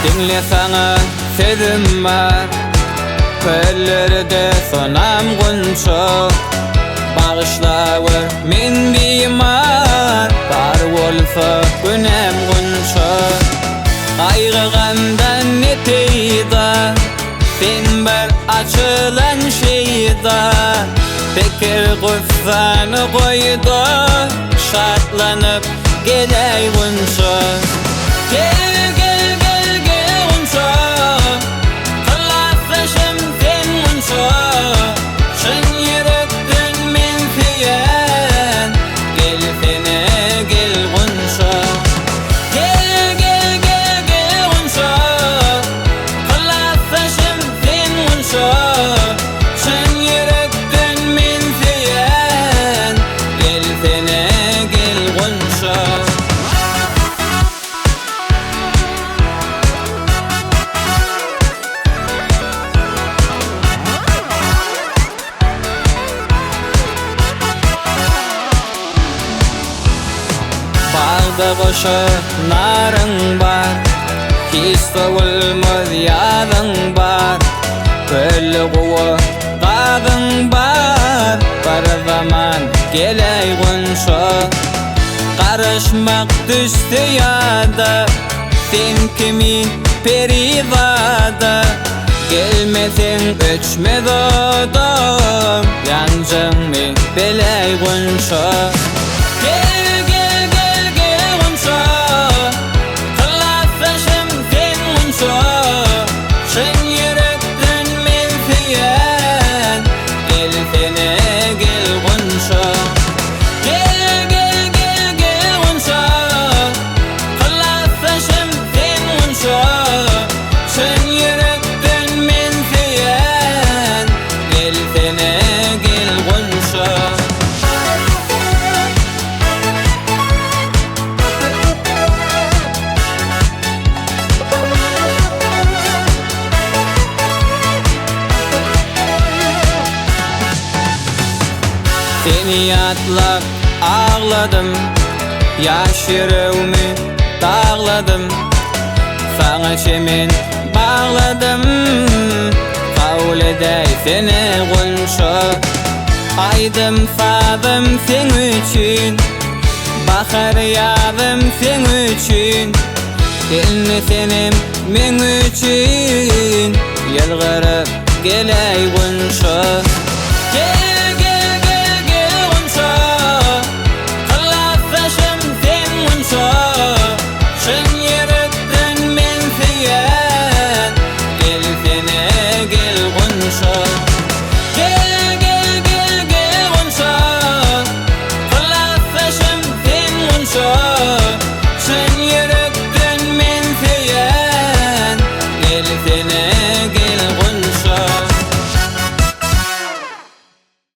Dinle sana sözüm var, köllerde sonam gunça. Bağışlawı men bimar, bar bolsa günem gunça. Gaýgygamdan neteyda, sen bir açılan şeyda. Bekir guffany goýda, şatlanyp geley gunça. Gel gel gel gel gunça, kılasaşım sen gunça. Şın yürekden men feýen, gel sene gel gunça. Gel gel gel gel gunça, kılasaşım sen gunça. Şın yürekden men feýen, gel sene gel gunça. Bağda goşa narın bar, hiç sowulmaz ýadyň bar. Köllü gowa gadyň bar, bir zaman geley gunça. Karışmak düştü ýada, sen kimin perizada. Gelmeseň öçmez odam, ýanjyňmy beley gunça. Gel gel gel gel gunça, kılasaşym sen gunça. Şın yürekden men feýen, gel sene gel gunça. Gel gel gel gel gunça, kılasaşym sen gunça. Şın yürekden men feýen, gel sene gel gunça. Seni ýatlap ağladım, ýaş yüreğimi dağladım. Sana çemen bağladım, kabul edey seni gunça. Aydım sadım sen üçün, bahar ýadım sen üçün. Elini senim men üçün, ýylgyryp geley gunça.